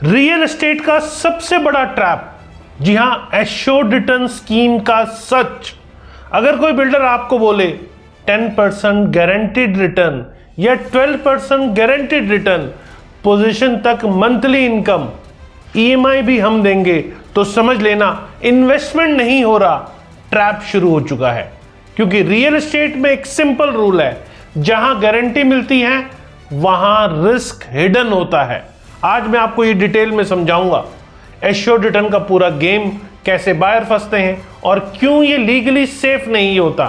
Real estate का सबसे बड़ा ट्रैप, जी हां, एश्योर्ड रिटर्न स्कीम का सच। अगर कोई बिल्डर आपको बोले 10% गारंटीड रिटर्न या 12% गारंटीड रिटर्न, पोजीशन तक मंथली इनकम, ईएमआई भी हम देंगे, तो समझ लेना इन्वेस्टमेंट नहीं हो रहा, ट्रैप शुरू हो चुका है। क्योंकि रियल एस्टेट में एक सिंपल रूल है, जहां गारंटी मिलती है वहां रिस्क हिडन होता है। आज मैं आपको ये डिटेल में समझाऊंगा एश्योर्ड रिटर्न का पूरा गेम, कैसे बायर फंसते हैं और क्यों ये लीगली सेफ नहीं होता।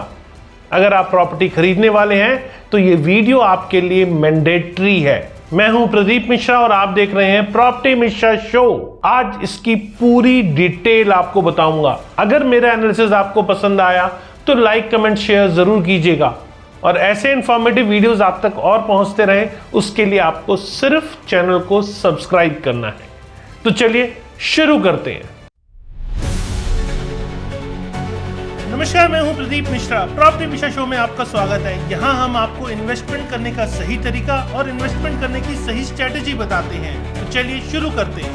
अगर आप प्रॉपर्टी खरीदने वाले हैं तो ये वीडियो आपके लिए मैंडेटरी है। मैं हूं प्रदीप मिश्रा और आप देख रहे हैं प्रॉपर्टी मिश्रा शो। आज इसकी पूरी डिटेल आपको बताऊंगा। अगर मेरा एनालिसिस आपको पसंद आया तो लाइक कमेंट शेयर जरूर कीजिएगा और ऐसे इंफॉर्मेटिव वीडियोस आप तक और पहुंचते रहें, उसके लिए आपको सिर्फ चैनल को सब्सक्राइब करना है। तो चलिए शुरू करते हैं। नमस्कार, मैं हूं प्रदीप मिश्रा। प्रॉपर्टी मिश्रा शो में आपका स्वागत है। यहां हम आपको इन्वेस्टमेंट करने का सही तरीका और इन्वेस्टमेंट करने की सही स्ट्रेटेजी बताते हैं। तो चलिए शुरू करते हैं।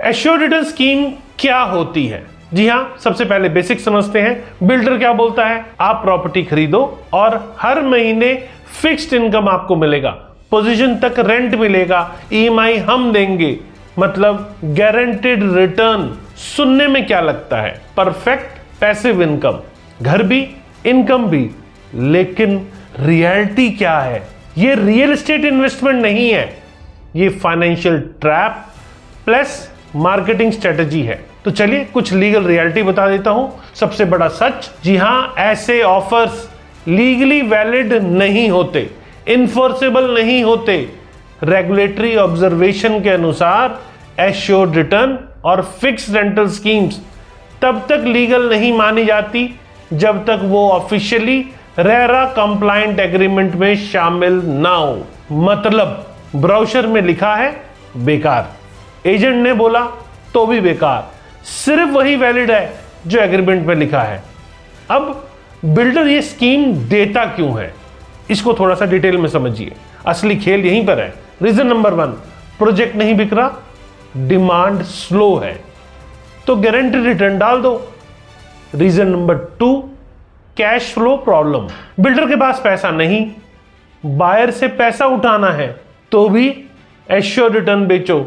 एश्योर्ड रिटर्न स्कीम क्या होती है? जी हां, सबसे पहले बेसिक समझते हैं। बिल्डर क्या बोलता है? आप प्रॉपर्टी खरीदो और हर महीने फिक्स्ड इनकम आपको मिलेगा, पोजीशन तक रेंट मिलेगा, ईएमआई हम देंगे, मतलब गारंटीड रिटर्न। सुनने में क्या लगता है? परफेक्ट पैसिव इनकम, घर भी इनकम भी। लेकिन रियलिटी क्या है? ये रियल एस्टेट इन्वेस्टमेंट नहीं है, ये financial trap plus marketing strategy है। तो चलिए कुछ लीगल रियलिटी बता देता हूं। सबसे बड़ा सच, जी हां, ऐसे ऑफर्स लीगली वैलिड नहीं होते, इन्फोर्सेबल नहीं होते। रेगुलेटरी ऑब्जर्वेशन के अनुसार एश्योर्ड रिटर्न और फिक्स रेंटल स्कीम्स तब तक लीगल नहीं मानी जाती जब तक वो ऑफिशियली रेरा कंप्लायंट एग्रीमेंट में शामिल ना हो। मतलब ब्रोशर में लिखा है बेकार, एजेंट ने बोला तो भी बेकार, सिर्फ वही वैलिड है जो एग्रीमेंट में लिखा है। अब बिल्डर ये स्कीम देता क्यों है, इसको थोड़ा सा डिटेल में समझिए। असली खेल यहीं पर है। रीजन नंबर 1, प्रोजेक्ट नहीं बिक रहा, डिमांड स्लो है, तो गारंटी रिटर्न डाल दो। Reason number 2, cash flow problem, builder के पास पैसा नहीं, बायर से पैसा उठाना है, तो भी एश्योर्ड रिटर्न बेचो।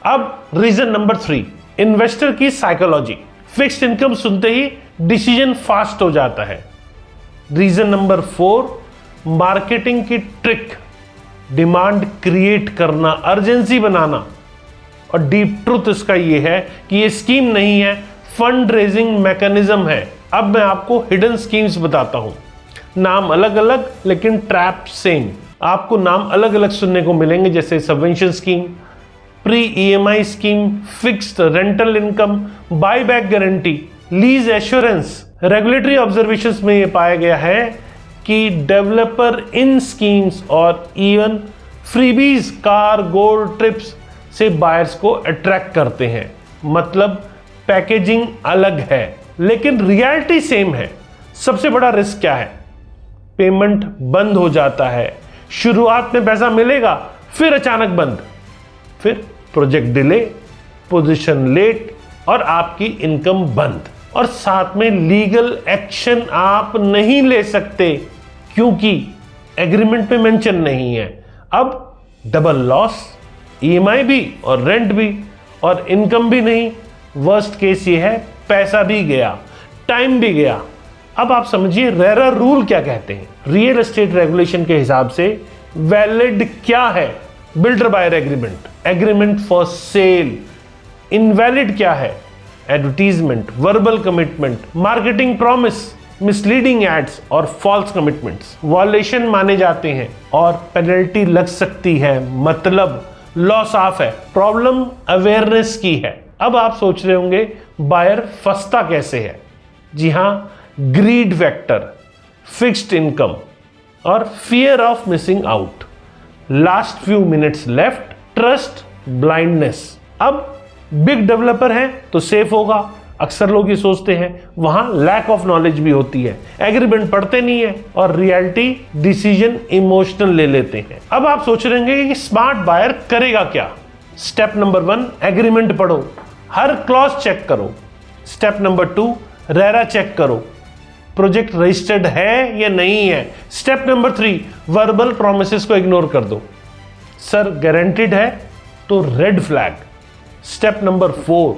अब रीजन नंबर 3, इन्वेस्टर की साइकोलॉजी, फिक्स्ड इनकम सुनते ही डिसीजन फास्ट हो जाता है। रीजन नंबर 4, मार्केटिंग की ट्रिक, डिमांड क्रिएट करना, अर्जेंसी बनाना। और डीप ट्रुथ इसका यह है कि ये स्कीम नहीं है, फंड रेजिंग मैकेनिज्म है। अब मैं आपको हिडन स्कीम्स बताता हूं। नाम अलग अलग लेकिन ट्रैप सेम। आपको नाम अलग अलग सुनने को मिलेंगे, जैसे subvention scheme, pre EMI scheme, fixed rental income, buyback guarantee, lease assurance. Regulatory observations में यह पाया गया है कि डेवलपर इन स्कीम्स और even freebies, car, gold trips से बायर्स को अट्रैक्ट करते हैं। मतलब पैकेजिंग अलग है लेकिन रियलिटी सेम है। सबसे बड़ा रिस्क क्या है? पेमेंट बंद हो जाता है। शुरुआत में पैसा मिलेगा, फिर अचानक बंद, फिर प्रोजेक्ट डिले, पोजीशन लेट और आपकी इनकम बंद। और साथ में लीगल एक्शन आप नहीं ले सकते क्योंकि एग्रीमेंट में मेंशन नहीं है। अब डबल लॉस, ईएमआई भी और रेंट भी और इनकम भी नहीं। वर्स्ट केस ये है, पैसा भी गया, टाइम भी गया। अब आप समझिए रेरा रूल क्या कहते हैं। रियल एस्टेट रेगुलेशन के हिसाब से वैलिड क्या है? Builder buyer agreement, agreement for sale. Invalid क्या है? Advertisement, verbal commitment, marketing promise, misleading ads और फॉल्स कमिटमेंट्स वॉयलेशन माने जाते हैं और पेनल्टी लग सकती है। मतलब लॉस ऑफ है। प्रॉब्लम अवेयरनेस की है। अब आप सोच रहे होंगे बायर फंसता कैसे है? जी हां, ग्रीड फैक्टर, फिक्स्ड इनकम और fear of missing out, last few minutes left, trust, blindness. अब बिग डेवलपर है तो सेफ होगा, अक्सर लोग ये सोचते हैं वहां लैक ऑफ नॉलेज भी होती है, एग्रीमेंट पढ़ते नहीं है और रियलिटी डिसीजन इमोशनल ले लेते हैं। अब आप सोच रहे होंगे कि स्मार्ट बायर करेगा क्या। स्टेप नंबर 1, एग्रीमेंट पढ़ो, हर क्लॉज चेक करो। स्टेप नंबर 2, रेरा चेक करो, प्रोजेक्ट रजिस्टर्ड है या नहीं है। स्टेप नंबर 3, वर्बल प्रोमिसेस को इग्नोर कर दो। सर गारंटीड है तो रेड फ्लैग। स्टेप नंबर 4,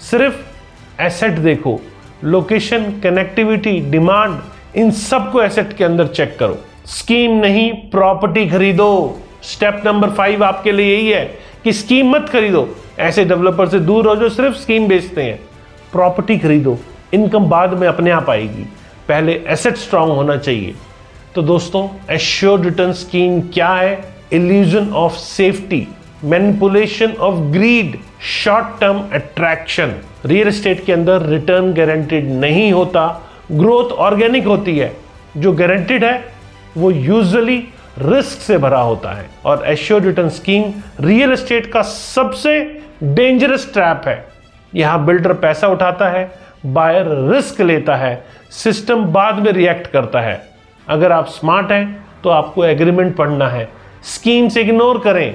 सिर्फ एसेट देखो, लोकेशन, कनेक्टिविटी, डिमांड, इन सबको एसेट के अंदर चेक करो। स्कीम नहीं, प्रॉपर्टी खरीदो। स्टेप नंबर 5 आपके लिए यही है कि स्कीम मत खरीदो, ऐसे डेवलपर से दूर हो जो सिर्फ स्कीम बेचते हैं। प्रॉपर्टी खरीदो, इनकम बाद में अपने आप आएगी, पहले एसेट स्ट्रांग होना चाहिए। तो दोस्तों, एश्योर्ड रिटर्न स्कीम क्या है? Illusion of safety, manipulation of greed, short term attraction. Real estate के अंदर रिटर्न गारंटीड नहीं होता, ग्रोथ ऑर्गेनिक होती है। जो गारंटीड है वो यूजुअली रिस्क से भरा होता है। और assured return scheme real estate का सबसे डेंजरस ट्रैप है। यहां बिल्डर पैसा उठाता है, बायर रिस्क लेता है, सिस्टम बाद में रिएक्ट करता है। अगर आप स्मार्ट हैं तो आपको एग्रीमेंट पढ़ना है, स्कीम से इग्नोर करें,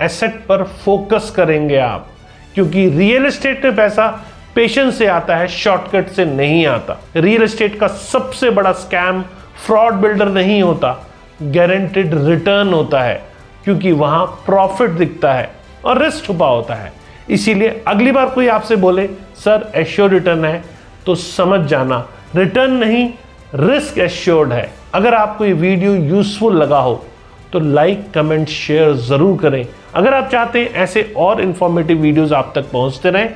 एसेट पर फोकस करेंगे आप, क्योंकि रियल एस्टेट में पैसा पेशेंस से आता है, शॉर्टकट से नहीं आता। रियल एस्टेट का सबसे बड़ा स्कैम फ्रॉड बिल्डर नहीं होता, गारंटीड रिटर्न होता है, क्योंकि वहां प्रॉफिट दिखता है और रिस्क छुपा होता है। इसीलिए अगली बार कोई आपसे बोले सर एश्योर्ड रिटर्न है, तो समझ जाना रिटर्न नहीं, रिस्क एश्योर्ड है। अगर आपको ये वीडियो यूजफुल लगा हो तो लाइक, कमेंट, शेयर जरूर करें। अगर आप चाहते हैं ऐसे और इंफॉर्मेटिव वीडियोस आप तक पहुंचते रहें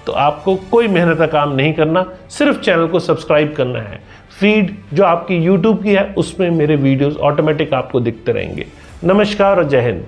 तो आपको कोई मेहनत का काम नहीं करना, सिर्फ चैनल को सब्सक्राइब करना है। फीड जो आपकी यूट्यूब की है उसमें मेरे वीडियोस ऑटोमेटिक आपको दिखते रहेंगे। नमस्कार और जय हिंद।